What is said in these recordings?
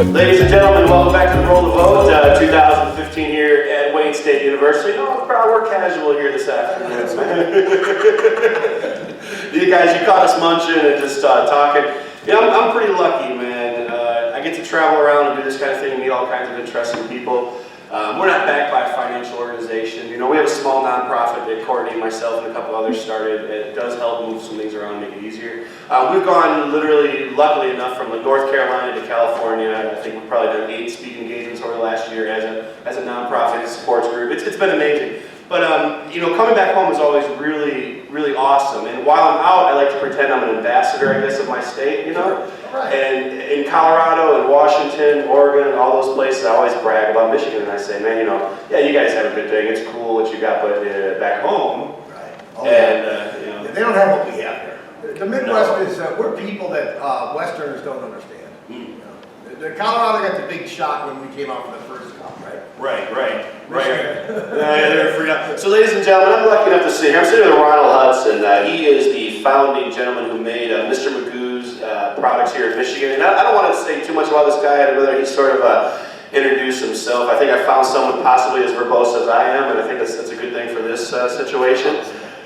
Ladies and gentlemen, welcome back to the Roll the Vote 2015 here at Wayne State University. Oh, we're casual here this afternoon. You guys, you caught us munching and just talking. You know, I'm pretty lucky, man. I get to travel around and do this kind of thing, meet all kinds of interesting people. We're not backed by a financial organization. You know, we have a small nonprofit that Courtney, myself, and a couple others started. It does help move some things around, make it easier. We've gone literally, luckily enough, from North Carolina to California. I think we've probably done 8 speaking engagements over the last year as a nonprofit sports group. It's been amazing. But you know, coming back home is always really, really awesome. And while I'm out, I like to pretend I'm an ambassador, I guess, of my state, you know? Right. And in Colorado and Washington, Oregon, all those places, I always brag about Michigan. And I say, man, you know, yeah, you guys have a good thing. It's cool what you got, but back home, right. You know, they don't have what we have here. The Midwest is, we're people that Westerners don't understand. You know? The Colorado got the big shock when we came out for the first cup, right? Right. So ladies and gentlemen, I'm lucky enough to sit here. I'm sitting with Ronald Hudson. He is the founding gentleman who made Mr. Magoo's products here in Michigan. And I don't want to say too much about this guy, I'd rather he sort of introduce himself. I think I found someone possibly as verbose as I am, and I think that's a good thing for this situation.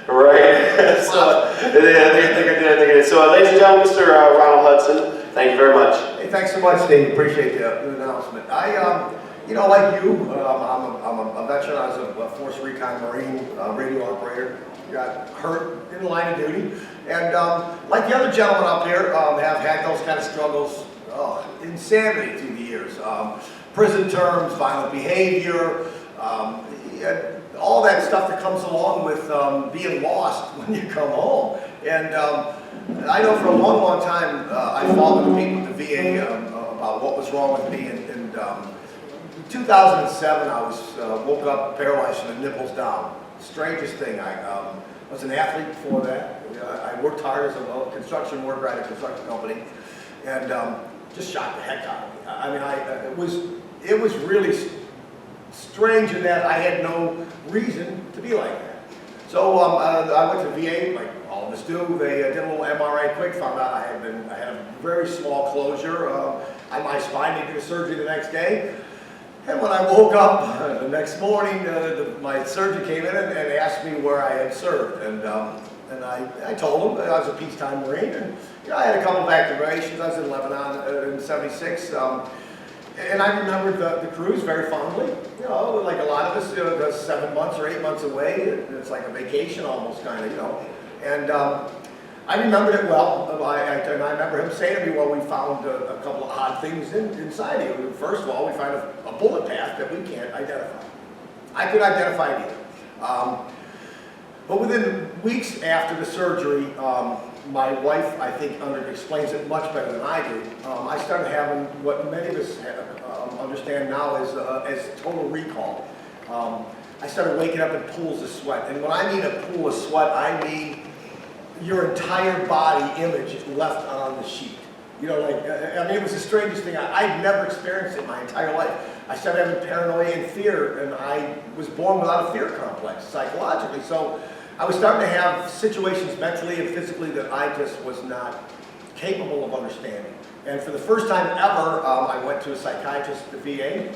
Right? So, I think I did. So ladies and gentlemen, Mr. Ronald Hudson, thank you very much. Hey, thanks so much, Steve. Appreciate the announcement. You know, like you, I'm a veteran. I was a Force Recon Marine radio operator. Got hurt in the line of duty. And like the other gentlemen up here, have had those kind of struggles, insanity through the years. Prison terms, violent behavior, all that stuff that comes along with being lost when you come home. And I know for a long, long time, I fought with the people at the VA about what was wrong with me. And in 2007, I woke up paralyzed from the nipples down. Strangest thing. I was an athlete before that. I worked hard as a construction worker at a construction company, and just shocked the heck out of me. I mean, it was really strange in that I had no reason to be like that. So I went to VA, like all of us do. They did a little MRI quick, found out I had a very small closure on my spine. They did a surgery the next day. And when I woke up the next morning, my surgeon came in and asked me where I had served. And I told him that I was a peacetime Marine. And you know, I had a couple of activations. I was in Lebanon in '76. And I remembered the cruise very fondly. You know, like a lot of us, you know, 7 months or 8 months away. It's like a vacation almost, kind of, you know. And I remembered it well. And I remember him saying to me, well, we found a couple of odd things inside you. First of all, we found a bullet path that we can't identify. I could identify it either. But within weeks after the surgery, my wife, I think, explains it much better than I do. I started having what many of us understand now as total recall. I started waking up in pools of sweat. And when I mean a pool of sweat, I mean your entire body image left on the sheet. You know, like, I mean, it was the strangest thing. I'd never experienced it my entire life. I started having paranoia and fear, and I was born without a fear complex, psychologically. So I was starting to have situations mentally and physically that I just was not capable of understanding. And for the first time ever, I went to a psychiatrist at the VA,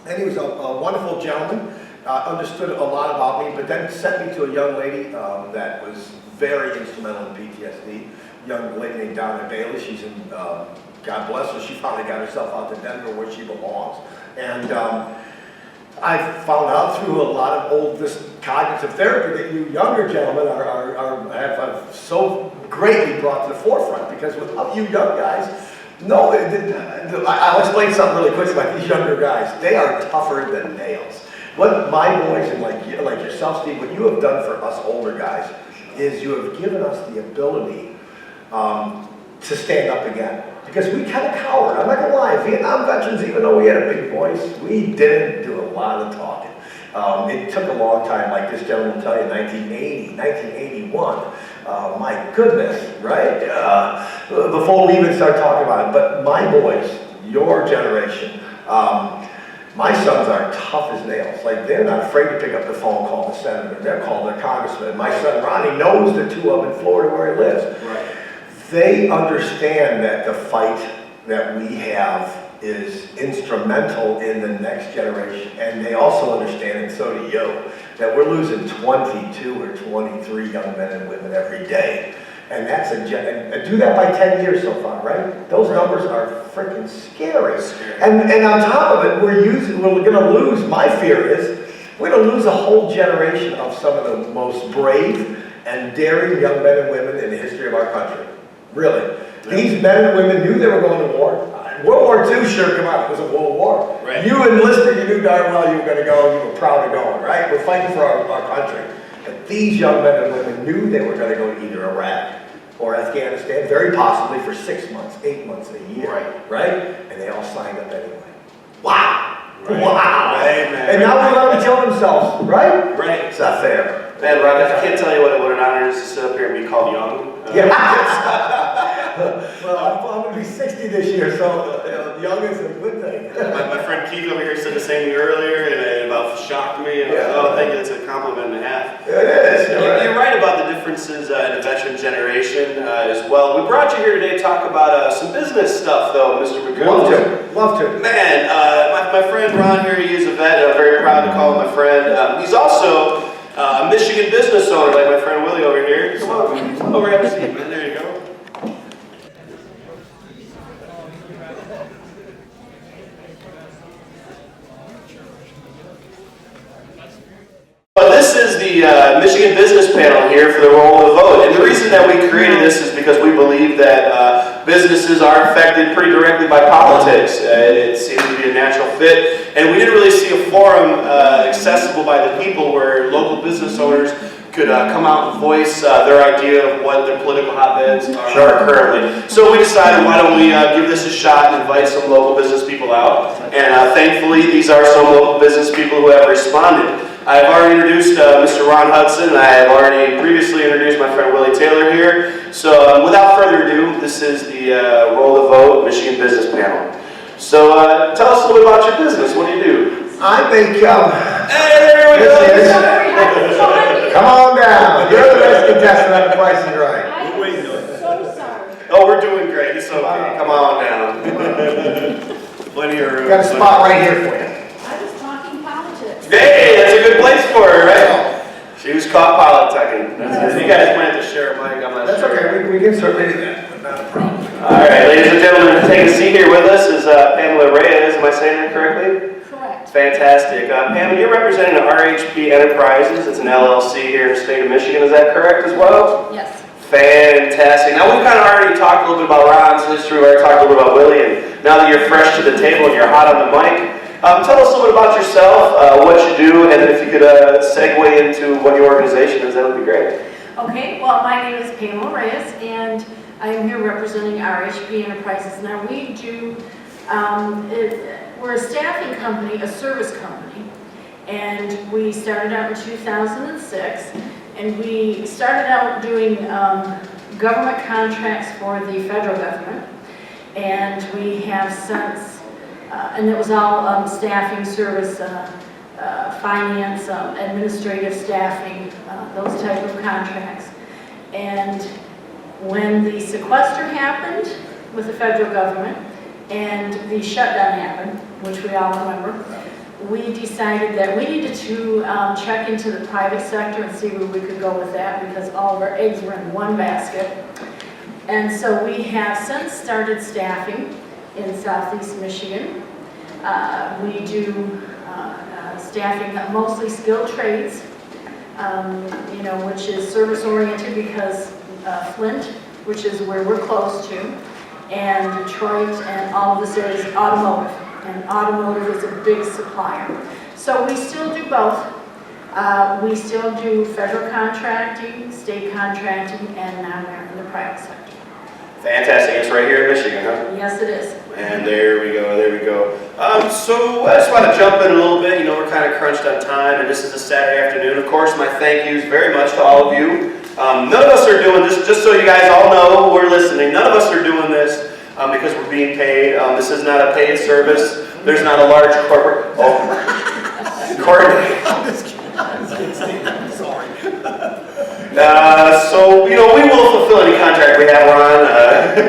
and he was a wonderful gentleman, understood a lot about me, but then sent me to a young lady that was very instrumental in PTSD, a young lady named Donna Bailey. She's in, God bless her, she finally got herself out to Denver where she belongs. And I found out through a lot of old cognitive therapy that you younger gentlemen have so greatly brought to the forefront, because without you young guys, no, I'll explain something really quick about these younger guys. They are tougher than nails. What my boys and like yourself, Steve, what you have done for us older guys is you have given us the ability to stand up again. Because we kind of cowered. I'm not going to lie, Vietnam veterans, even though we had a big voice, we didn't do a lot of talking. It took a long time, like this gentleman will tell you, 1980, 1981. My goodness, right? Before we even start talking about it. But my boys, your generation, my sons are tough as nails. Like, they're not afraid to pick up the phone, call the senator. They're calling their congressman. My son Ronnie knows the two of them in Florida where he lives. Right. They understand that the fight that we have is instrumental in the next generation, and they also understand, and so do you, that we're losing 22 or 23 young men and women every day. And that's and do that by 10 years so far, right? Those numbers are freaking scary. And on top of it, we're gonna lose, my fear is, we're gonna lose a whole generation of some of the most brave and daring young men and women in the history of our country. Really. These men and women knew they were going to war. World War II, sure, come on, it was a world war. Right. You enlisted, you knew darn well you were going to go, and you were proud of going, right? We're fighting for our country. But these young men and women knew they were going to go to either Iraq or Afghanistan, very possibly for 6 months, 8 months, a year, right? And they all signed up anyway. Wow! Right. Wow! Right, man. And now they're going to kill themselves, right? Right. It's not fair. Man, Rob, I can't tell you what an honor it is to sit up here and be called young. Yeah. Well, I'm going to be 60 this year, so young is a good thing. My friend Keith over here said the same thing earlier, and it about shocked me. And I was, oh, thank you, it's a compliment and a half. It is. You're right about the differences in the veteran generation as well. We brought you here today to talk about some business stuff, though, Mr. McGoon. Love to. Man, my friend Ron here, he is a vet, and I'm very proud to call him my friend. He's also a Michigan business owner, like my friend Willie over here. Come over, have a seat, man. There you go. This is the Michigan Business Panel here for the Roll of the Vote. And the reason that we created this is because we believe that businesses are affected pretty directly by politics. It seems to be a natural fit. And we didn't really see a forum accessible by the people where local business owners could come out and voice their idea of what their political hotbeds are currently. So we decided, why don't we give this a shot and invite some local business people out. And thankfully, these are some local business people who have responded. I've already introduced Mr. Ron Hudson, and I have already previously introduced my friend Willie Taylor here. So without further ado, this is the Roll the Vote Michigan Business Panel. So tell us a little bit about your business. What do you do? I make, hey, there we go! Come on down. You're the best contestant on The Price is Right. I'm so sorry. Oh, we're doing great. It's okay. Come on down. Plenty of room. Got a spot right here for you. I was talking politics. Hey, that's a good place for her, right? She was caught politicking. You guys might have to share a mic. I'm not That's sure. okay. We can certainly do that, but not a problem. All right, ladies and gentlemen, taking a seat here with us is Pamela Reyes. Am I saying that correctly? Correct. Fantastic. Pam, you're representing RHP Enterprises. It's an LLC here in the state of Michigan. Is that correct as well? Yes. Fantastic. Now, we've kind of already talked a little bit about Ron's history. We already talked a little bit about Willie. And now that you're fresh to the table and you're hot on the mic, tell us a little bit about yourself, what you do, and then if you could segue into what your organization is, that would be great. Okay, well, my name is Pamela Reyes, and I am here representing RHP Enterprises. Now, we do, we're a staffing company, a service company, and we started out in 2006, and we started out doing government contracts for the federal government, and we have since and it was all staffing, service, finance, administrative staffing, those type of contracts. And when the sequester happened with the federal government and the shutdown happened, which we all remember, we decided that we needed to check into the private sector and see where we could go with that, because all of our eggs were in one basket. And so we have since started staffing in Southeast Michigan. We do staffing, mostly skilled trades, you know, which is service-oriented, because Flint, which is where we're close to, and Detroit, and all of this is automotive, and automotive is a big supplier. So we still do both. We still do federal contracting, state contracting, and now we're in the private sector. Fantastic. It's right here in Michigan, huh? Yes, it is. And there we go, there we go. So I just want to jump in a little bit. You know, we're kind of crunched on time, and this is a Saturday afternoon. Of course, my thank yous very much to all of you. None of us are doing this, just so you guys all know who are listening, none of us are doing this because we're being paid. This is not a paid service. There's not a large corporate... Oh, Courtney. I'm sorry. So, you know, we will fulfill any contract we have, Ron.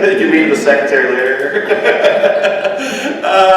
You can meet the secretary later.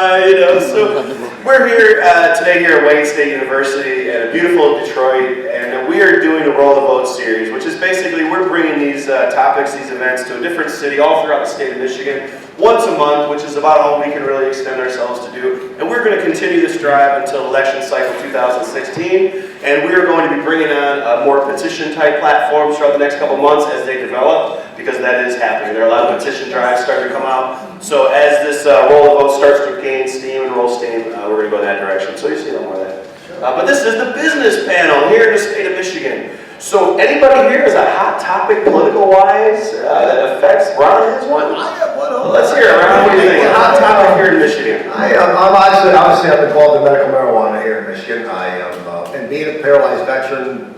So we're here today here at Wayne State University at a beautiful Detroit, and we are doing a Roll the Vote series, which is basically we're bringing these topics, these events to a different city all throughout the state of Michigan once a month, which is about all we can really extend ourselves to do. And we're going to continue this drive until election cycle 2016, and we are going to be bringing on more petition-type platforms throughout the next couple months as they develop, because that is happening. There are a lot of petition drives starting to come out. So as this Roll the Vote starts to gain steam and roll steam, we're going to go in that direction. So you see a lot more of that. But this is the business panel here in the state of Michigan. So anybody here is a hot topic political-wise that affects Ron and his one? I have one. Let's hear it, Ron. What do you think? A hot topic here in Michigan. I'm obviously I'm involved in medical marijuana here in Michigan. I am, and being a paralyzed veteran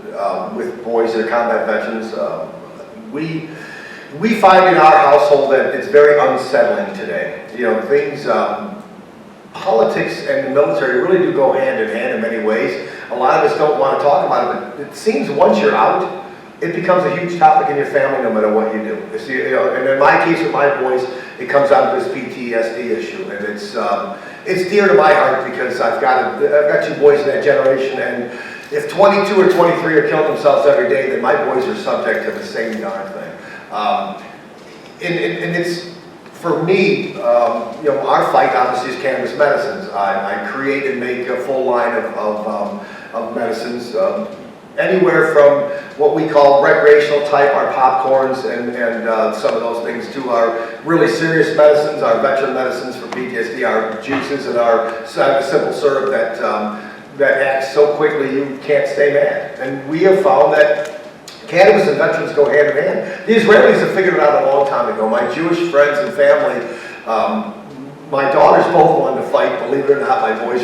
with boys that are combat veterans, we find in our household that it's very unsettling today. You know, things, politics and the military really do go hand in hand in many ways. A lot of us don't want to talk about it, but it seems once you're out, it becomes a huge topic in your family no matter what you do. And in my case with my boys, it comes down to this PTSD issue, and it's dear to my heart because I've got two boys in that generation, and if 22 or 23 are killing themselves every day, then my boys are subject to the same darn thing. And it's, for me, you know, our fight obviously is cannabis medicines. I create and make a full line of medicines, anywhere from what we call recreational type, our popcorns and some of those things, to our really serious medicines, our veteran medicines for PTSD, our juices and our simple syrup that acts so quickly you can't stay mad. And we have found that cannabis and veterans go hand in hand. The Israelis have figured it out a long time ago. My Jewish friends and family, my daughters both wanted to fight. Believe it or not, my boys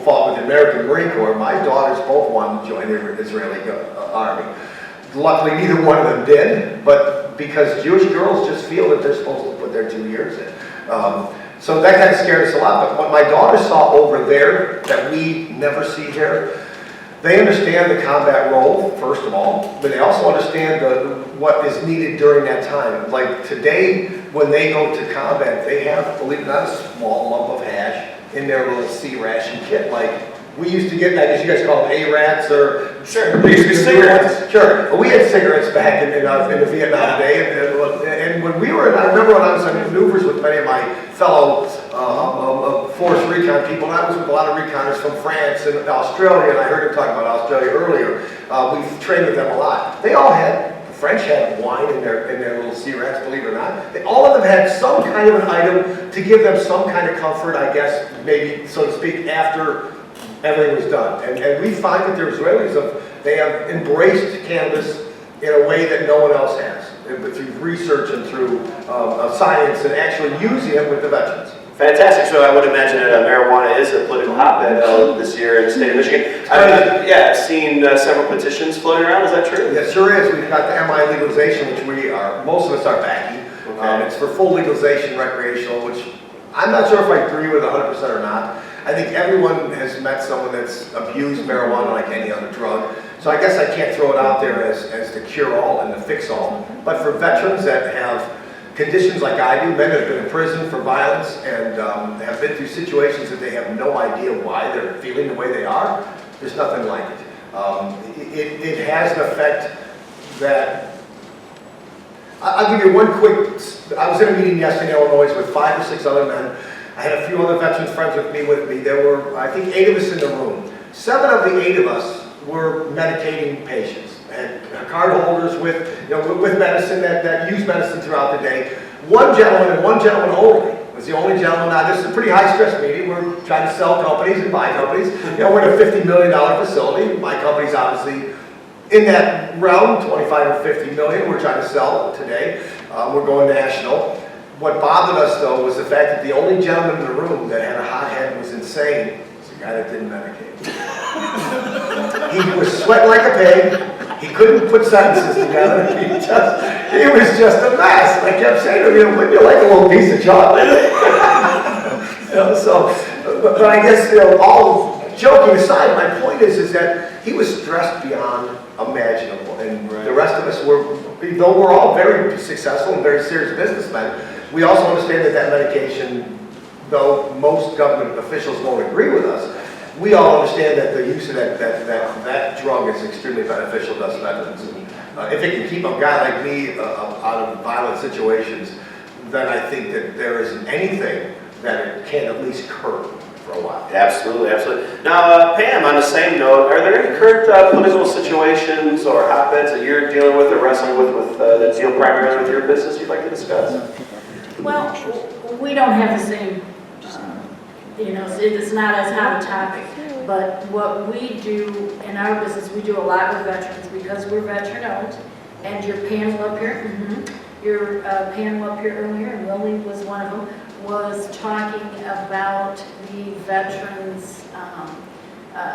fought with the American Marine Corps. My daughters both wanted to join the Israeli army. Luckily, neither one of them did, but because Jewish girls just feel that they're supposed to put their 2 years in. So that kind of scared us a lot. But what my daughters saw over there that we never see here, they understand the combat role, first of all, but they also understand what is needed during that time. Like today, when they go to combat, they have, believe it or not, a small lump of hash in their little C ration kit. Like we used to get, I guess you guys call them A-rats or... Sure, they used to be cigarettes. Sure, but we had cigarettes back in the Vietnam day, and when we were, I remember when I was on maneuvers with many of my fellow force recon people, and I was with a lot of reconners from France and Australia, and I heard him talk about Australia earlier. We've trained with them a lot. They all had, the French had wine in their little C-rats, believe it or not. All of them had some kind of an item to give them some kind of comfort, I guess, maybe, so to speak, after everything was done. And we find that the Israelis, they have embraced cannabis in a way that no one else has, through research and through science and actually using it with the veterans. Fantastic. So I would imagine that marijuana is a political hotbed this year in the state of Michigan. I've seen several petitions floating around. Is that true? Yes, sure is. We've got the MI legalization, which most of us are backing. Okay. It's for full legalization, recreational, which I'm not sure if I agree with 100% or not. I think everyone has met someone that's abused marijuana like any other drug. So I guess I can't throw it out there as the cure-all and the fix-all. But for veterans that have conditions like I do, men that have been in prison for violence and have been through situations that they have no idea why they're feeling the way they are, there's nothing like it. It has an effect that, I'll give you one quick, I was in a meeting yesterday in Illinois with 5 or 6 other men. I had a few other veterans friends with me. There were, I think, 8 of us in the room. 7 of the 8 of us were medicating patients. And card holders with medicine that use medicine throughout the day. One gentleman and one gentleman only was the only gentleman. Now this is a pretty high stress meeting. We're trying to sell companies and buy companies. We're in a $50 million facility. My company's obviously in that realm, 25 or 50 million. We're trying to sell today. We're going national. What bothered us though was the fact that the only gentleman in the room that had a hot head and was insane was the guy that didn't medicate. He was sweating like a pig. He couldn't put sentences together. He was just a mess. And I kept saying to him, wouldn't you like a little piece of chocolate? But I guess, all joking aside, my point is that he was stressed beyond imaginable. And the rest of us were, though we're all very successful and very serious businessmen, we also understand that medication though most government officials won't agree with us, we all understand that the use of that drug is extremely beneficial to us veterans. If it can keep a guy like me out of violent situations, then I think that there isn't anything that it can't at least curb for a while. Absolutely, absolutely. Now, Pam, on the same note, are there any current political situations or hotbeds that you're dealing with or wrestling with that deal primarily with your business you'd like to discuss? Well, we don't have the same, it's not as hot a topic, but what we do in our business, we do a lot with veterans because we're veteran-owned, and your panel up here, your panel up here earlier, and Lily was one of them, was talking about the veterans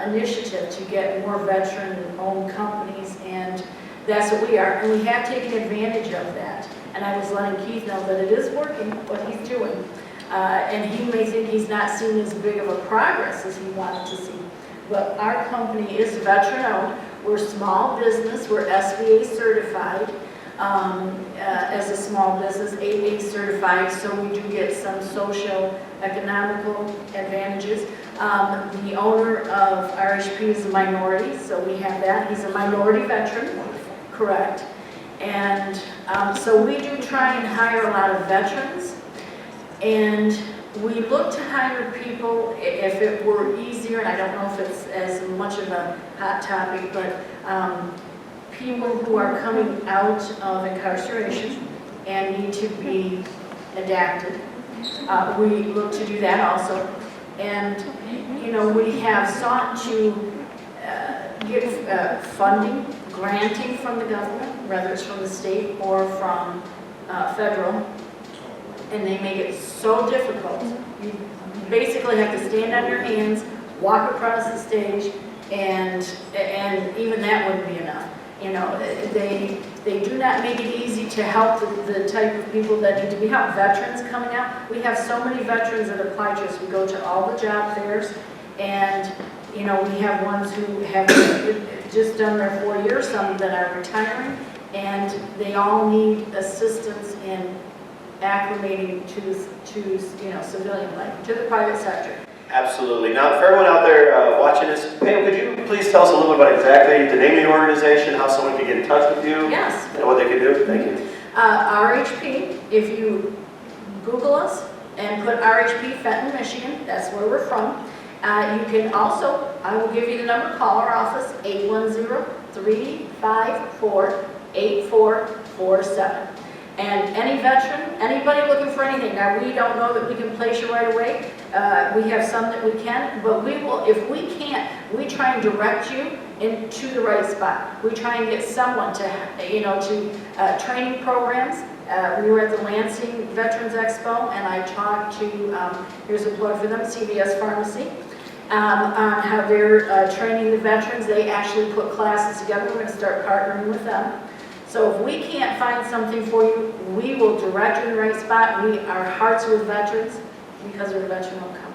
initiative to get more veteran-owned companies, and that's what we are, and we have taken advantage of that. And I was letting Keith know that it is working, what he's doing. And he may think he's not seen as big of a progress as he wanted to see. But our company is veteran-owned. We're small business. We're SBA certified as a small business, AA certified, so we do get some social, economical advantages. The owner of RHP is a minority, so we have that. He's a minority veteran, correct. And so we do try and hire a lot of veterans, and we look to hire people if it were easier, and I don't know if it's as much of a hot topic, but people who are coming out of incarceration and need to be adapted. We look to do that also. And, we have sought to get funding, granting from the government, whether it's from the state or from federal, and they make it so difficult. You basically have to stand on your hands, walk across the stage, and even that wouldn't be enough. They do not make it easy to help the type of people that need to be helped. Veterans coming out, we have so many veterans that apply to us. We go to all the job fairs, and we have ones who have just done their 4 years, some that are retiring, and they all need assistance in acclimating to civilian life, to the private sector. Absolutely. Now, for everyone out there watching this, Pam, could you please tell us a little bit about exactly the name of your organization, how someone can get in touch with you, Yes. and what they can do? Thank you. RHP, if you Google us and put RHP Fenton, Michigan, that's where we're from. You can also, I will give you the number, call our office, 810-354-8447. And any veteran, anybody looking for anything, now we don't know that we can place you right away. We have some that we can, but we will, if we can't, we try and direct you into the right spot. We try and get someone to training programs. We were at the Lansing Veterans Expo, and I talked to, here's a plug for them, CVS Pharmacy, on how they're training the veterans. They actually put classes together. We're going to start partnering with them. So if we can't find something for you, we will direct you in the right spot. Our hearts are with veterans because we're a veteran-owned company.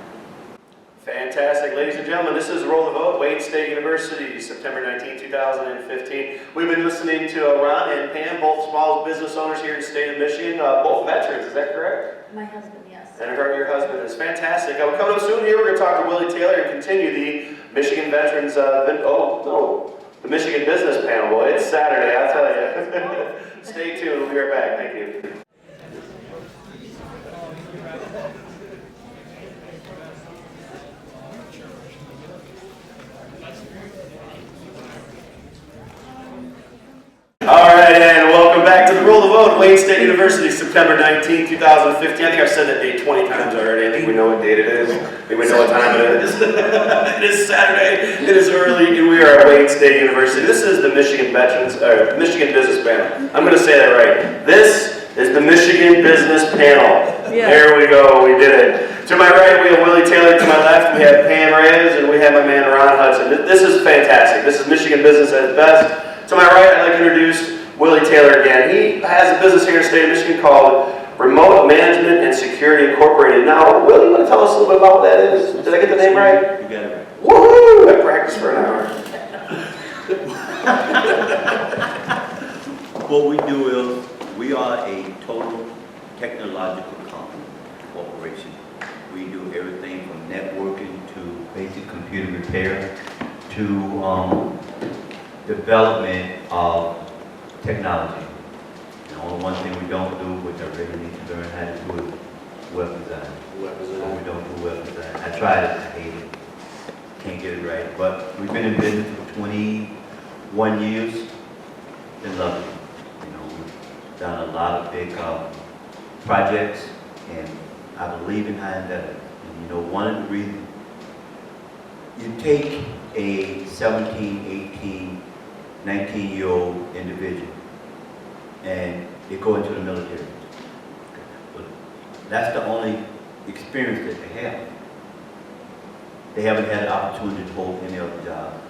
Fantastic. Ladies and gentlemen, this is Roll the Vote, Wayne State University, September 19, 2015. We've been listening to Ron and Pam, both small business owners here in the state of Michigan, both veterans, is that correct? My husband, yes. And your husband is fantastic. Coming up soon here, we're going to talk to Willie Taylor and continue the Michigan Veterans, the Michigan Business Panel. Boy, it's Saturday, I'll tell you. Stay tuned, we'll be right back. Thank you. All right, and welcome back to the Roll the Vote, Wayne State University, September 19, 2015. I think I've said that date 20 times already. I think we know what date it is. I think we know what time it is. It is Saturday. It is early, and we are at Wayne State University. This is the Michigan Business Panel. I'm going to say that right. This is the Michigan Business Panel. Yeah. There we go. We did it. To my right, we have Willie Taylor. To my left, we have Pam Reyes, and we have my man Ron Hudson. This is fantastic. This is Michigan business at its best. To my right, I'd like to introduce Willie Taylor again. He has a business here in the state of Michigan called Remote Management and Security Incorporated. Now, Willie, you want to tell us a little bit about what that is? Did I get the name right? You got it right. Woohoo! I practiced for an hour. What we do is, we are a total technological company, corporation. We do everything from networking to basic computer repair to development of technology. The only one thing we don't do, which I really need to learn how to do, is web design. So we don't do web design. I tried it, I hate it. Can't get it right. But we've been in business for 21 years. Been lovely. You know, we've done a lot of big projects, and I believe in high investment. And you know, one of the reasons you take a 17, 18, 19-year-old individual and they go into the military. But that's the only experience that they have. They haven't had the opportunity to hold any other job,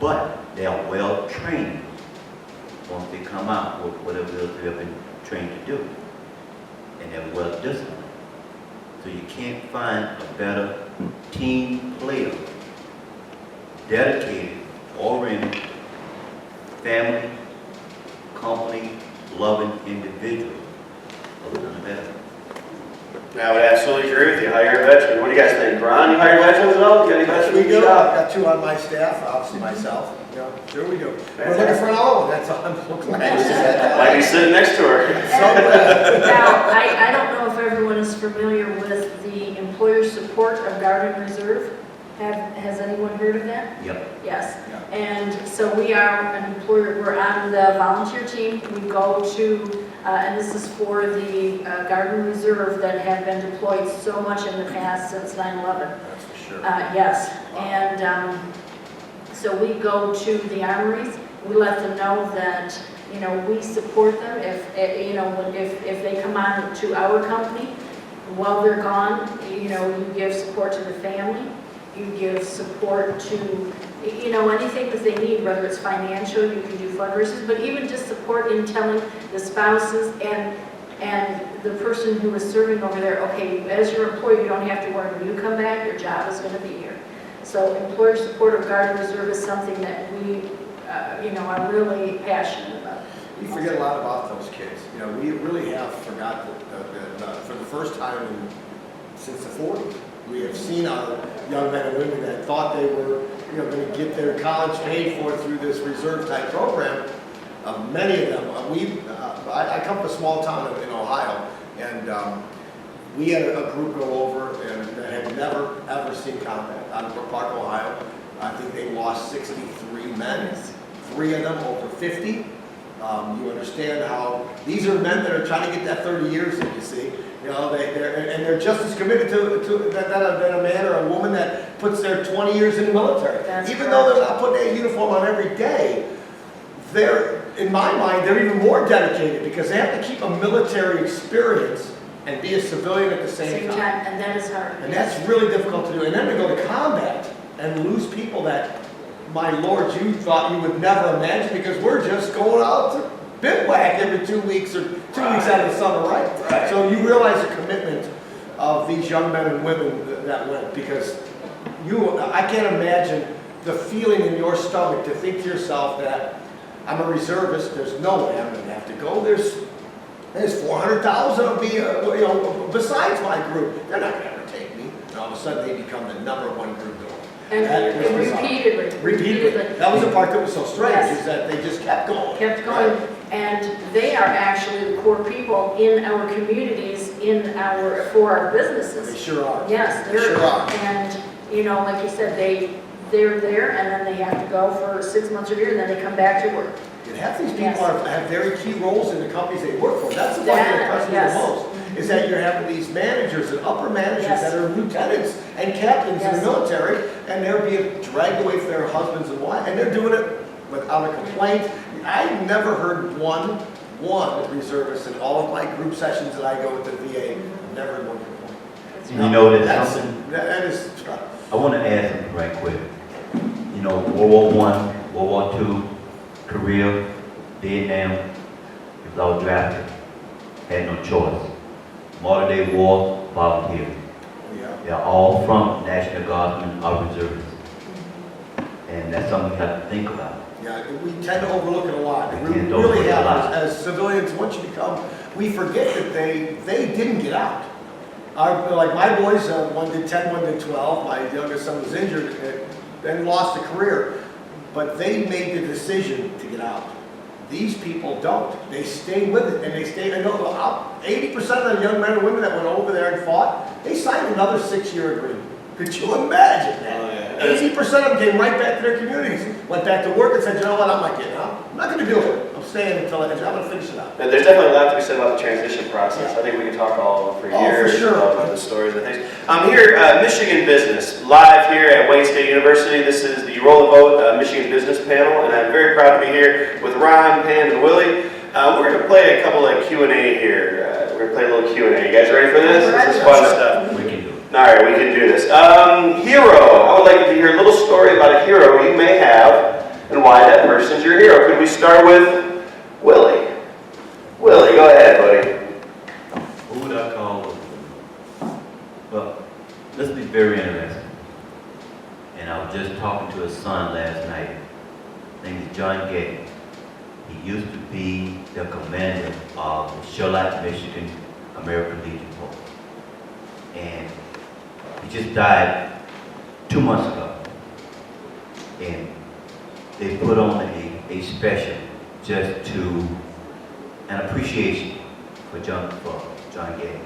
but they are well trained once they come out with whatever else they have been trained to do, and they're well disciplined. So you can't find a better team player, dedicated, oriented, family, company, loving individual other than a veteran. I would absolutely agree with you. Hire a veteran. What do you guys think, Ron? You hire veterans at all? You got any veterans? We do. I've got 2 on my staff, obviously myself. Yeah, sure we do. We're looking for another one. That's all. I'm so glad you said that. Might be sitting next to her. So glad. Now, I don't know if everyone is familiar with the employer support of Guard and Reserve. Has anyone heard of that? Yep. Yes. Yeah. And so we are an employer, we're on the volunteer team. We go to, and this is for the Guard and Reserve that have been deployed so much in the past since 9/11. That's for sure. Yes, and so we go to the armories. We let them know that, you know, we support them if they come on to our company while they're gone. You know, you give support to the family. You give support to, you know, anything that they need, whether it's financial, you can do fundraisers, but even just support in telling the spouses and the person who is serving over there, okay, as your employee, you don't have to worry. When you come back, your job is going to be here. So employer support of Guard and Reserve is something that we, are really passionate about. We forget a lot about those kids. You know, we really have forgot that for the first time since the 40s. We have seen our young men and women that thought they were, going to get their college paid for through this reserve type program. Many of them, I come from a small town in Ohio, and we had a group go over and that had never ever seen combat out of Brook Park, Ohio. I think they lost 63 men, 3 of them over 50. You understand how these are men that are trying to get that 30 years that you see. You know, they're just as committed to than a man or a woman that puts their 20 years in the military. That's even correct. though they're not putting a uniform on every day, in my mind, they're even more dedicated because they have to keep a military experience and be a civilian at the same time. And that is hard. And that's really difficult to do. And then to go to combat and lose people that, my Lord, you thought you would never imagine because we're just going out to bivouac every 2 weeks or 2 weeks out of the summer, right? So you realize the commitment of these young men and women that went because I can't imagine the feeling in your stomach to think to yourself that I'm a reservist, there's no way I'm going to have to go. There's 400,000 of me, besides my group. They're not going to ever take me. And all of a sudden they become the #1 group going. And repeatedly. That was the part that was so strange, Yes. is that they just kept going. Kept going, and they are actually the core people in our communities, for our businesses. They sure are. Yes, They they're, sure are. and, like you said, they're there, and then they have to go for 6 months or a year, and then they come back to work. And half these people Yes. have very key roles in the companies they work for. That's the one that impresses me Yes. the most, is that you're having these managers and upper managers Yes. that are lieutenants and captains in Yes. the military, and they're being dragged away from their husbands and wives, and they're doing it without a complaint. I've never heard one reservist in all of my group sessions that I go with the VA, never heard one complaint. And you know, there's That's- something, that is, I want to add something right quick. You know, World War I, World War II, Korea, Vietnam, if I was drafted, had no choice. Modern day war, volunteer. yeah. They're all from National Guardsmen or reservists. And that's something we have to think about. Yeah, we tend to overlook it a lot. We We tend to really overlook it a have, lot. as civilians, once you become, we forget that they didn't get out. Like my boys, one did 10, one did 12. My youngest son was injured and lost a career, but they made the decision to get out. These people don't. They stay with it, and they stay. I know 80% of the young men and women that went over there and fought, they signed another 6-year agreement. Could you imagine that? Oh, yeah. 80% of them came right back to their communities, went back to work and said, you know what, I'm not getting out. I'm not going to do it. I'm staying until I'm going to finish it out. And there's definitely a lot to be said about the transition process. I think we can talk all for years for sure. about the stories and things. I'm here, Michigan Business, live here at Wayne State University. This is the Roll the Vote Michigan Business Panel, and I'm very proud to be here with Ron, Pam, and Willie. We're going to play a couple of Q&A here. We're going to play a little Q&A. You guys ready for this? This is fun stuff. We can do it. All right, we can do this. Hero. I would like to hear a little story about a hero you may have and why that person's your hero. Could we start with Willie? Willie, go ahead, buddy. Who would I call? Well, let's be very interesting. And I was just talking to his son last night. His name is John Gay. He used to be the commander of the Charlotte, Michigan American Legion Force. And he just died 2 months ago. And they put on a special just to an appreciation for John Gay.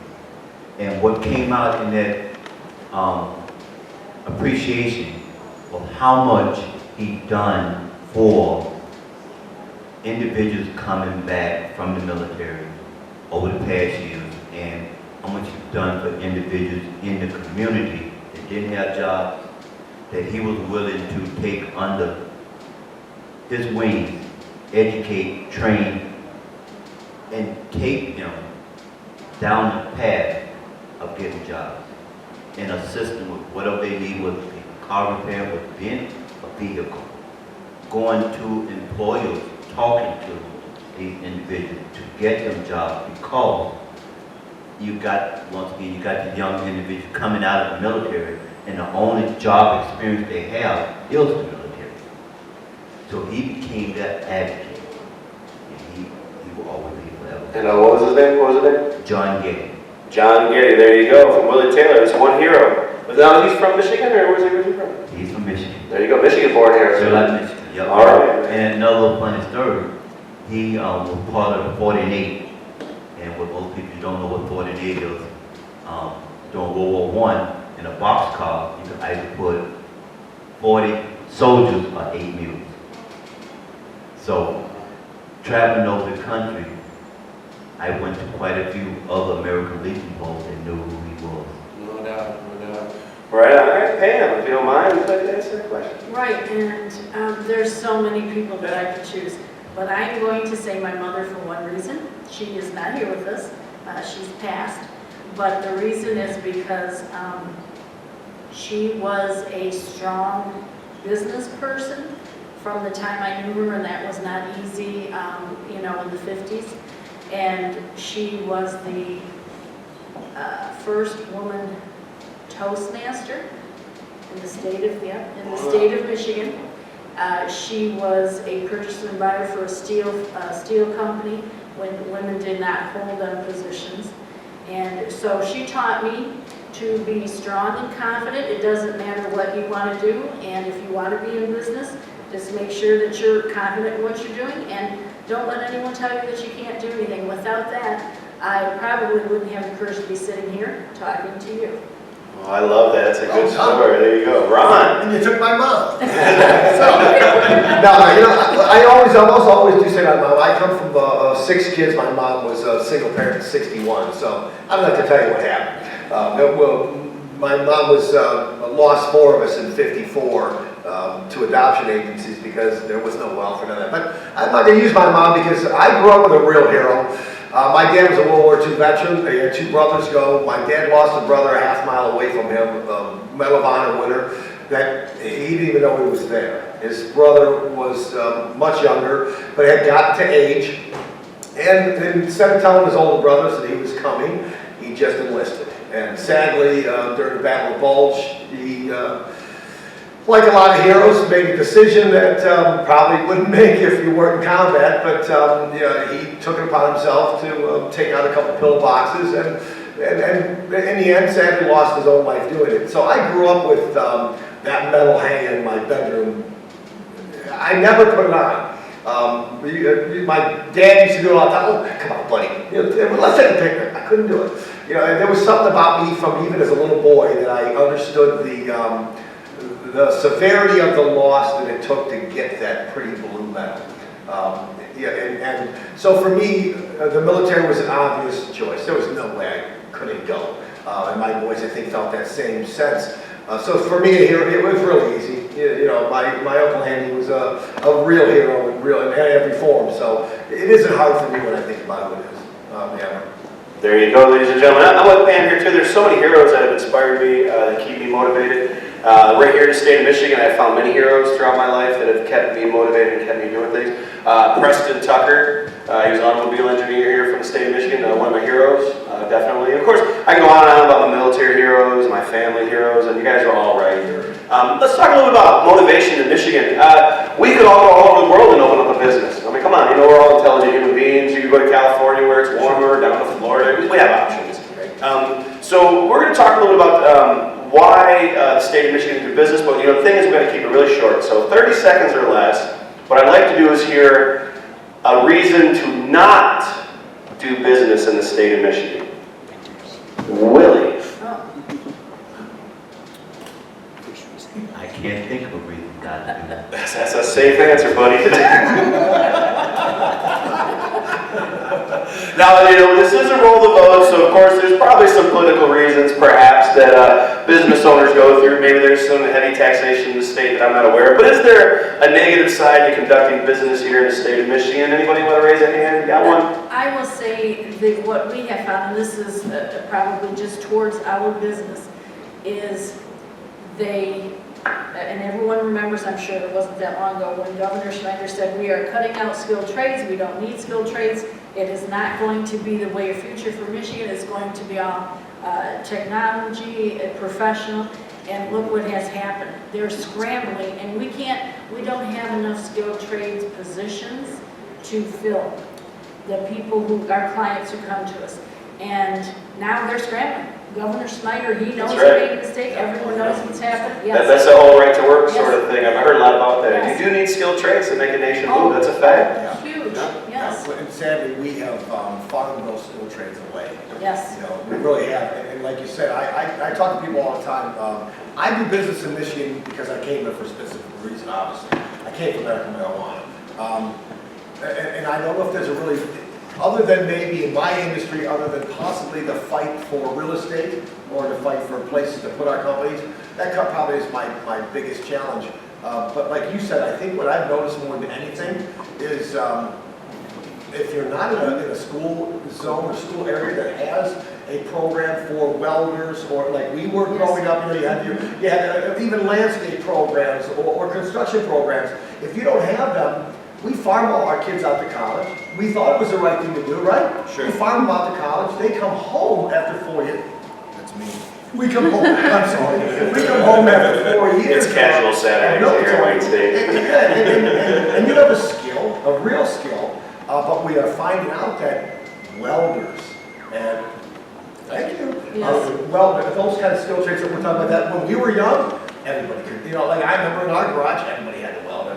And what came out in that appreciation of how much he done for individuals coming back from the military over the past years, and how much he's done for individuals in the community that didn't have jobs, that he was willing to take under his wings, educate, train, and take them down the path of getting jobs and assist them with whatever they need, whether it be car repair, whether it be a vehicle, going to employers, talking to these individuals to get them jobs, because you got, once again, you got the young individuals coming out of the military, and the only job experience they have is the military. So he became that advocate, and he will always be forever. And what was his name? What was his name? John Gay. John Gay. There you go. From Willie Taylor. That's one hero. Was that he's from Michigan, or where's he originally from? He's from Michigan. There you go. Michigan born here. Charlotte, Michigan. Yep. All right. And another funny story. He was part of the 48, and what most people don't know what 48 is, during World War I, in a boxcar, you could either put 40 soldiers or 8 mules. So, traveling over the country, I went to quite a few other American Legion folks that knew who he was. No doubt, no doubt. Right on. All right, Pam, if you don't mind, would you like to answer that question? Right, and there's so many people that I could choose. But I'm going to say my mother for one reason. She is not here with us. She's passed. But the reason is because she was a strong business person from the time I knew her, and that was not easy, in the 50s. And she was the first woman Toastmaster in the state of Michigan. She was a purchaser and buyer for a steel company when women did not hold them positions. And so she taught me to be strong and confident. It doesn't matter what you want to do, and if you want to be in business, just make sure that you're confident in what you're doing, and don't let anyone tell you that you can't do anything. Without that, I probably wouldn't have the courage to be sitting here talking to you. Oh, I love that. That's a good story. There you go. Ron. And you took my mom. I always do say my mom. I come from 6 kids. My mom was a single parent at 61, so I don't have to tell you what happened. My mom was lost 4 of us in '54 to adoption agencies because there was no welfare and that. But I'm not going to use my mom because I grew up with a real hero. My dad was a World War II veteran. They had 2 brothers go. My dad lost a brother a half mile away from him, Medal of Honor winner, that he didn't even know he was there. His brother was much younger, but had gotten to age. And instead of telling his older brothers that he was coming, he just enlisted. And sadly, during the Battle of Bulge, he, like a lot of heroes, made a decision that probably wouldn't make if you weren't in combat, but he took it upon himself to take out a couple pillboxes and and in the end, sadly lost his own life doing it. So I grew up with that metal hanging in my bedroom. I never put it on. My dad used to do it all the time. Oh, come on, buddy. Let's take a picture. I couldn't do it. And there was something about me from even as a little boy that I understood the severity of the loss that it took to get that pretty blue metal. And so for me, the military was an obvious choice. There was no way I couldn't go. And my boys, I think, felt that same sense. So for me, it was really easy. My Uncle Andy was a real hero in every form. So it isn't hard for me when I think about who it is. Yeah. There you go, ladies and gentlemen. I'm with Pam here too. There's so many heroes that have inspired me, that keep me motivated. Right here in the state of Michigan, I've found many heroes throughout my life that have kept me motivated and kept me doing things. Preston Tucker, he was an automobile engineer here from the state of Michigan, one of my heroes, definitely. Of course, I can go on and on about my military heroes, my family heroes, and you guys are all right. Let's talk a little bit about motivation in Michigan. We could all go all over the world and open up a business. I mean, come on, we're all intelligent human beings. You can go to California where it's warmer, down to Florida. We have options. So we're going to talk a little bit about why the state of Michigan do business, but the thing is we're going to keep it really short. So 30 seconds or less. What I'd like to do is hear a reason to not do business in the state of Michigan. Willie. I can't think of a reason not to do that. That's a safe answer, buddy. Now, this is a roll the vote, so of course there's probably some political reasons perhaps that business owners go through. Maybe there's some heavy taxation in the state that I'm not aware of. But is there a negative side to conducting business here in the state of Michigan? Anybody want to raise a hand? Got one? I will say that what we have found, and this is probably just towards our business, is they, and everyone remembers, I'm sure it wasn't that long ago, when Governor Schneider said, we are cutting out skilled trades, we don't need skilled trades. It is not going to be the way of future for Michigan. It's going to be all technology, professional, and look what has happened. They're scrambling, and we don't have enough skilled trades positions to fill the people our clients who come to us. And now they're scrambling. Governor Schneider, he knows he made a mistake. Everyone knows what's happened. Yes. That's the whole right to work sort of thing. I've heard a lot about that. Yes. You do need skilled trades to make a nation move. That's a fact. Yeah. Huge. Yeah. Yes. And sadly, we have farmed those skilled trades away. Yes. We really have. And like you said, I talk to people all the time. I do business in Michigan because I came here for a specific reason, obviously. I came from medical marijuana. And I don't know if there's a really, other than maybe in my industry, other than possibly the fight for real estate or the fight for places to put our companies, that probably is my biggest challenge. But like you said, I think what I've noticed more than anything is if you're not in a school zone or school area that has a program for welders, or like we were growing up, you had even landscape programs or construction programs. If you don't have them, we farm all our kids out to college. We thought it was the right thing to do, right? Sure. We farm them out to college. They come home after 4 years. That's me. We come home. I'm sorry. We come home after 4 years. It's casual Saturdays here in Wayne State. And you have a skill, a real skill, but we are finding out that welders and thank you. Yes. Those kind of skill trades that we're talking about. That when we were young, everybody could. Like I remember in our garage, everybody had to weld.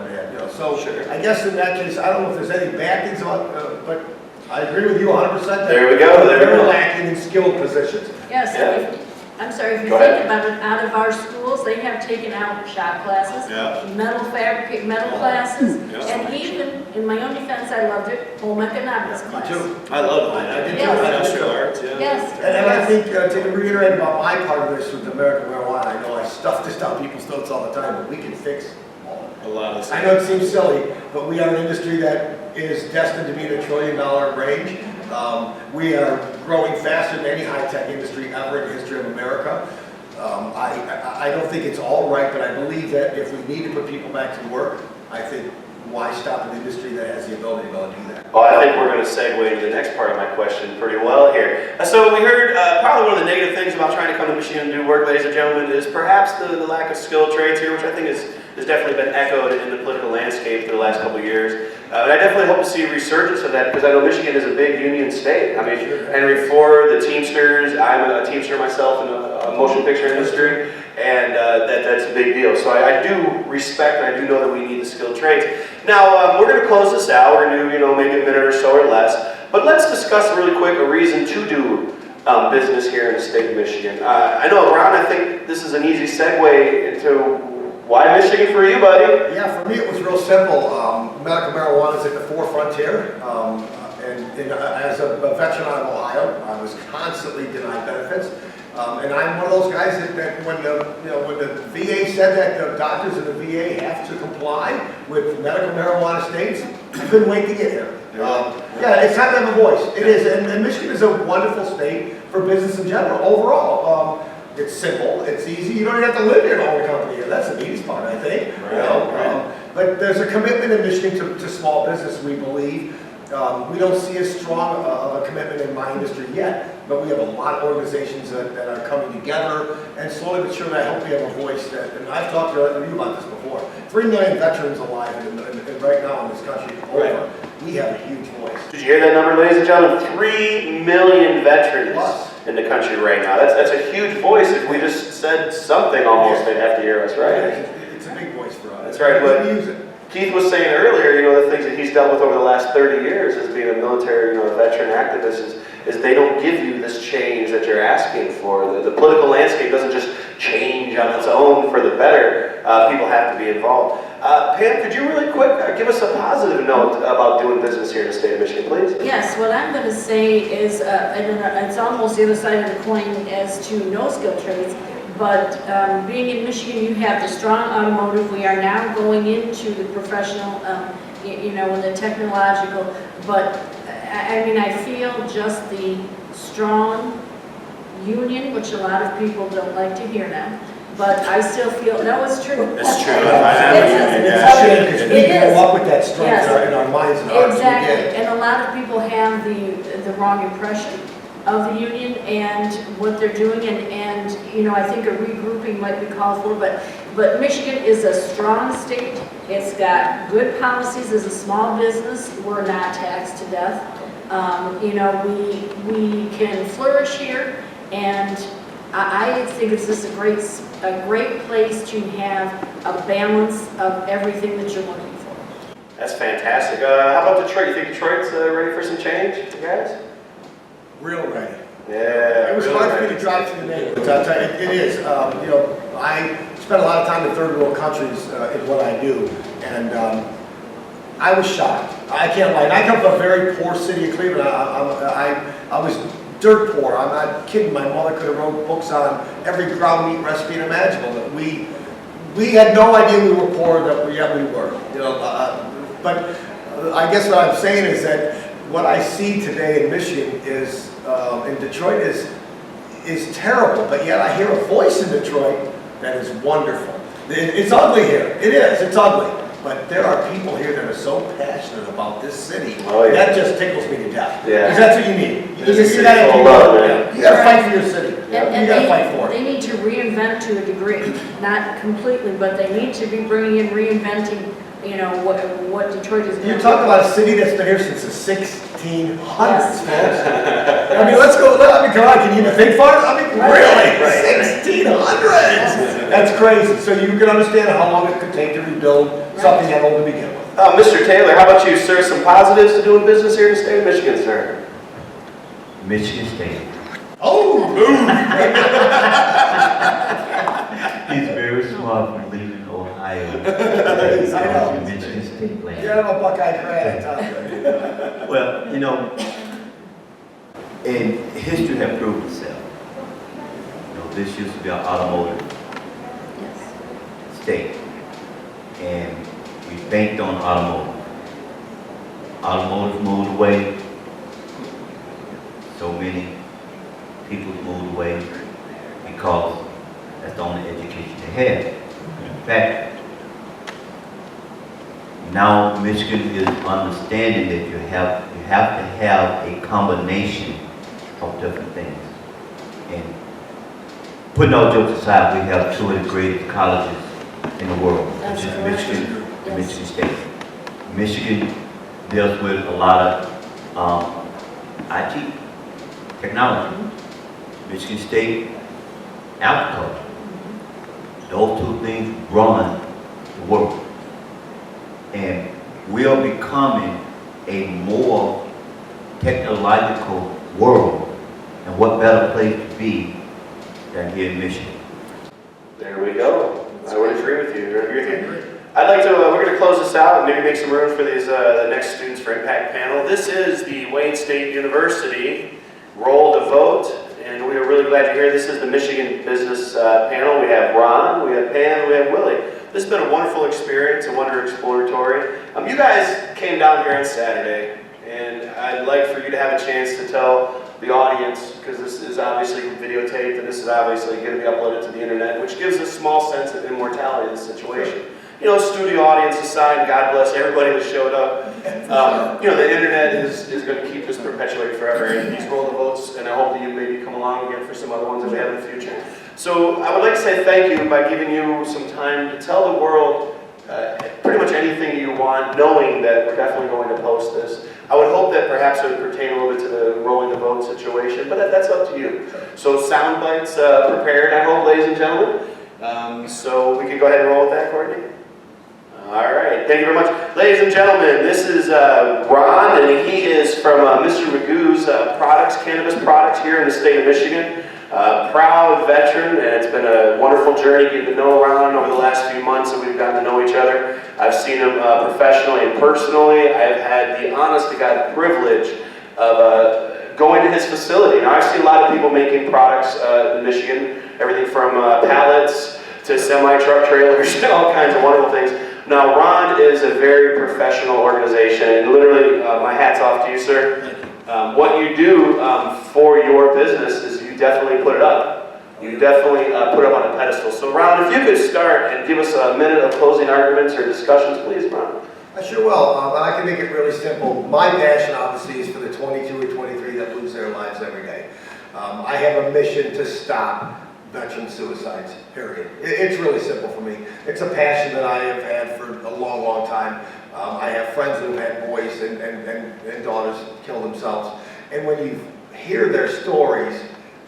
So sure. I guess in that case, I don't know if there's any bad things about, but I agree with you 100%. There we go. They're lacking in skilled positions. Yes. Yeah. I'm sorry, if you Go think ahead. about it, out of our schools, they have taken out shop classes, metal classes, and even, in my own defense, I loved it, home economics class. Me too. I love I did too. Yes. industrial arts. Yeah. Yes. And I think to reiterate about my part of this with the American marijuana, I know I stuff this down people's throats all the time, but we can fix all of it. A lot of I know it seems silly, but we are an industry that is destined to be in $1 trillion range. We are growing faster than any high-tech industry ever in the history of America. I don't think it's all right, but I believe that if we need to put people back to work, I think why stop an industry that has the ability to be able to do that? Well, I think we're going to segue into the next part of my question pretty well here. So we heard probably one of the negative things about trying to come to Michigan and do work, ladies and gentlemen, is perhaps the lack of skilled trades here, which I think is has definitely been echoed in the political landscape through the last couple of years. And I definitely hope to see a resurgence of that because I know Michigan is a big union state. I mean, Henry Ford, the Teamsters, I'm a Teamster myself in the motion picture industry, and that's a big deal. So I do respect and I do know that we need the skilled trades. Now, we're going to close this out. We're going to do, maybe a minute or so or less. But let's discuss really quick a reason to do business here in the state of Michigan. I know, Ron, I think this is an easy segue into why Michigan for you, buddy? Yeah, for me it was real simple. Medical marijuana is at the forefront here. And as a veteran out of Ohio, I was constantly denied benefits. And I'm one of those guys that when the VA said that the doctors in the VA have to comply with medical marijuana states, I've been waiting to get here. Yeah, it's time to have a voice. It is, and Michigan is a wonderful state for business in general. Overall, it's simple, it's easy. You don't even have to live here to own a company here. That's the neatest part, I think. Right. But there's a commitment in Michigan to small business, we believe. We don't see as strong of a commitment in my industry yet, but we have a lot of organizations that are coming together, and slowly but surely I hope we have a voice and I've talked to you about this before, 3 million veterans alive and right now in this country, we have a huge voice. Did you hear that number, ladies and gentlemen? 3 million veterans in the country right now. That's a huge voice. If we just said something almost, they'd have to hear us, right? It's a big voice for us. That's right, but we use it. Keith was saying earlier, the things that he's dealt with over the last 30 years as being a military, veteran activist is they don't give you this change that you're asking for. The political landscape doesn't just change on its own for the better. People have to be involved. Pam, could you really quick give us a positive note about doing business here in the state of Michigan, please? Yes, what I'm going to say is, and it's almost the other side of the coin as to no skill trades, but being in Michigan, you have the strong automotive. We are now going into the professional, and the technological, but I feel just the strong union, which a lot of people don't like to hear now, but I still feel, no, it's true. It's true. It's true, because we grew up with that strength in our minds and hearts. Exactly, and a lot of people have the wrong impression of the union and what they're doing, and I think a regrouping might be called for, but Michigan is a strong state. It's got good policies. As a small business, we're not taxed to death. We can flourish here, and I think it's just a great place to have a balance of everything that you're looking for. That's fantastic. How about Detroit? You think Detroit's ready for some change, you guys? Real ready. Yeah. It was hard for me to drive through the neighborhoods. I'll tell you, it is. I spent a lot of time in third world countries in what I do, and I was shocked. I can't lie. And I come from a very poor city of Cleveland. I was dirt poor. I'm not kidding. My mother could have wrote books on every ground meat recipe imaginable. We had no idea we were poor, yet we were. But I guess what I'm saying is that what I see today in Michigan is, in Detroit is terrible, but yet I hear a voice in Detroit that is wonderful. It's ugly here. It is. It's ugly. But there are people here that are so passionate about this city. Oh, yeah. That just tickles me to death. Yeah. Because that's what you need. You gotta fight for your city. And You gotta fight for it. they need to reinvent to a degree, not completely, but they need to be bringing in reinventing, what Detroit is doing. You're talking about a city that's been here since the 1600s, folks. Let's go. Come on, can you even think far? Really? 1600s! That's crazy. So you can understand how long it could take to rebuild something that old to begin with. Mr. Taylor, how about you, sir? Some positives to doing business here in the state of Michigan, sir? Michigan State. Oh, boom! He's very smart from leaving Ohio. I know. Michigan State land. Yeah, I'm a Buckeye grad, Tom. Well, and history has proved itself. This used to be an automotive state, and we banked on automotive. Automotive moved away. So many people moved away because that's the only education they had. In fact, now Michigan is understanding that you have to have a combination of different things. And putting all jokes aside, we have two of the greatest colleges in the world, That's which is correct. Michigan, Yes. Michigan State. Michigan deals with a lot of IT, technology. Michigan State, agriculture. Those two things run the world. And we are becoming a more technological world. And what better place to be than here in Michigan? There we go. I would agree with you. I agree with you. I'd like to, we're going to close this out and maybe make some room for these, the next Students for Impact panel. This is the Wayne State University Roll to Vote, and we are really glad you're here. This is the Michigan Business panel. We have Ron, we have Pam, we have Willie. This has been a wonderful experience, a wonder exploratory. You guys came down here on Saturday, and I'd like for you to have a chance to tell the audience, because this is obviously videotaped and this is obviously going to be uploaded to the internet, which gives a small sense of immortality of the situation. You know, studio audience aside, God bless everybody that showed up. You know, the internet is going to keep this perpetuated forever, and these roll the votes, and I hope that you maybe come along again for some other ones that we have in the future. So I would like to say thank you by giving you some time to tell the world pretty much anything you want, knowing that we're definitely going to post this. I would hope that perhaps it would pertain a little bit to the rolling the vote situation, but that's up to you. So sound bites prepared, I hope, ladies and gentlemen. So we can go ahead and roll with that, Courtney. All right, thank you very much. Ladies and gentlemen, this is Ron, and he is from Mr. Magoo's products, cannabis products here in the state of Michigan. Proud veteran, and it's been a wonderful journey getting to know Ron over the last few months that we've gotten to know each other. I've seen him professionally and personally. I've had the honest to God privilege of going to his facility. Now, I've seen a lot of people making products in Michigan, everything from pallets to semi-truck trailers and all kinds of wonderful things. Now, Ron is a very professional organization, and literally, my hat's off to you, sir. What you do for your business is you definitely put it up. You definitely put it up on a pedestal. So, Ron, if you could start and give us a minute of closing arguments or discussions, please, Ron. I sure will, but I can make it really simple. My passion, obviously, is for the 22 or 23 that lose their lives every day. I have a mission to stop veteran suicides, period. It's really simple for me. It's a passion that I have had for a long, long time. I have friends who have had boys and daughters kill themselves. And when you hear their stories,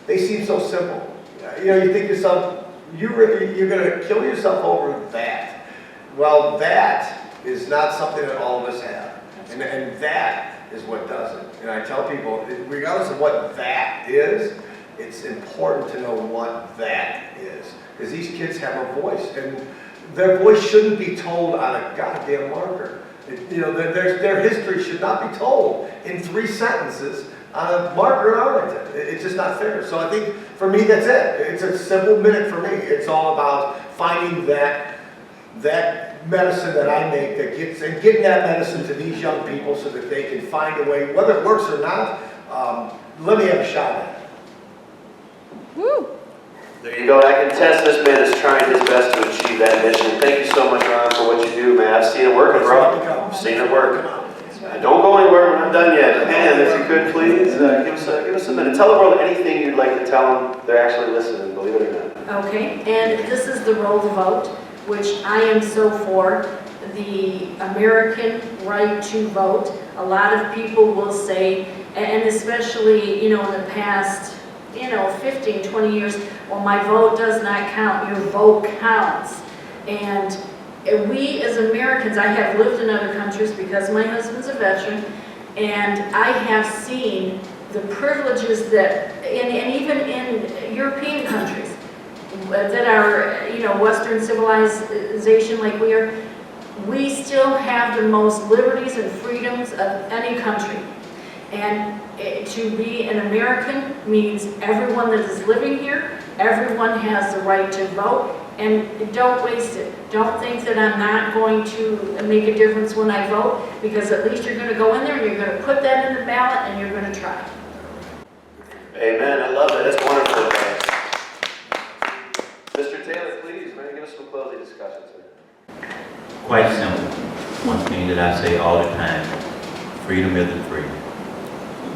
they seem so simple. You know, you think to yourself, you're going to kill yourself over that. Well, that is not something that all of us have. And that is what does it. And I tell people, regardless of what that is, it's important to know what that is. Because these kids have a voice, and their voice shouldn't be told on a goddamn marker. You know, their history should not be told in 3 sentences on a marker in Arlington. It's just not fair. So I think, for me, that's it. It's a simple minute for me. It's all about finding that medicine that I make that gets, and getting that medicine to these young people so that they can find a way, whether it works or not, let me have a shot at it. Woo! There you go. I can test this man is trying his best to achieve that mission. Thank you so much, Ron, for what you do, man. I've seen it working, bro. I've seen it work. Don't go anywhere. We're not done yet. And if you could, please, give us a minute. Tell the world anything you'd like to tell them. They're actually listening, believe it or not. Okay, and this is the roll to vote, which I am so for, the American right to vote. A lot of people will say, and especially, you know, in the past, 15, 20 years, well, my vote does not count. Your vote counts. And we as Americans, I have lived in other countries because my husband's a veteran, and I have seen the privileges that, and even in European countries that are, Western civilization like we are, we still have the most liberties and freedoms of any country. And to be an American means everyone that is living here, everyone has the right to vote, and don't waste it. Don't think that I'm not going to make a difference when I vote, because at least you're going to go in there and you're going to put that in the ballot and you're going to try. Amen. I love that. That's wonderful. Mr. Taylor, please, man, give us some closing discussions here. Quite simple. One thing that I say all the time, freedom isn't free.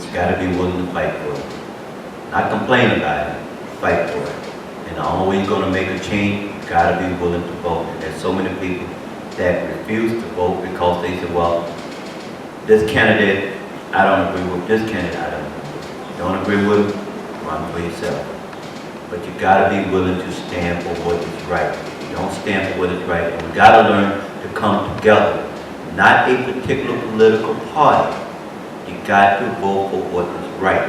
You got to be willing to fight for it. Not complain about it, fight for it. And the only way you're going to make a change, you gotta be willing to vote. And there's so many people that refuse to vote because they say, well, this candidate, I don't agree with this candidate, I don't agree with him, run for yourself. But you gotta be willing to stand for what is right. If you don't stand for what is right, and we gotta learn to come together. Not a particular political party. You got to vote for what is right.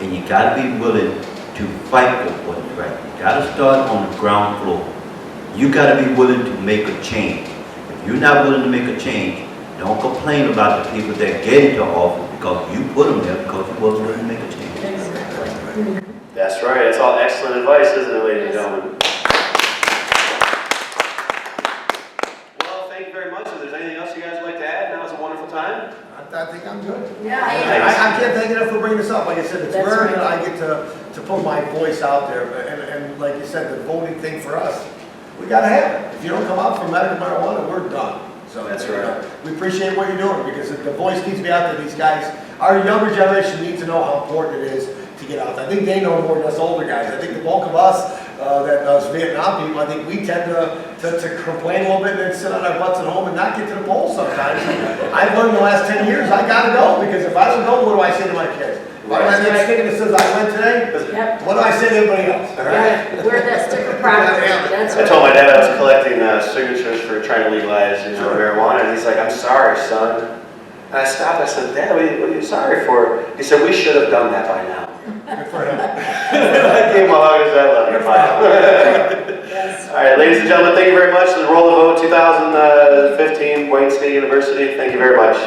And you got to be willing to fight for what is right. You got to start on the ground floor. You got to be willing to make a change. If you're not willing to make a change, don't complain about the people that get into office because you put them there because you wasn't willing to make a change. That's right. It's all excellent advice, isn't it, ladies and gentlemen? Well, thank you very much. If there's anything else you guys would like to add, now is a wonderful time. I think I'm good. Yeah, I can't thank you enough for bringing this up. Like I said, it's That's rare right. that I get to put my voice out there. And like you said, the voting thing for us, we got to have it. If you don't come out for medical marijuana, we're done. So That's right. We appreciate what you're doing because the voice needs to be out there. These guys, our younger generation needs to know how important it is to get out. I think they know more than us older guys. I think the bulk of us, that us Vietnam people, I think we tend to complain a little bit and then sit on our butts at home and not get to the polls sometimes. I've learned in the last 10 years I got to go because if I don't go, what do I say to my kids? If I don't have that sticker that says I went today, Yep. what do I say to everybody else? All right? Wear that sticker properly. That's I told my dad I was collecting signatures for trying to legalize marijuana, and he's like, "I'm sorry, son." And I stopped. I said, "Dad, what are you sorry for?" He said, "We should have done that by now." Good for him. I gave him a hug and said, "I love you." Yes. All right, ladies and gentlemen, thank you very much. The Roll the Vote 2015, Wayne State University. Thank you very much.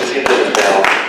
Michigan Business Panel.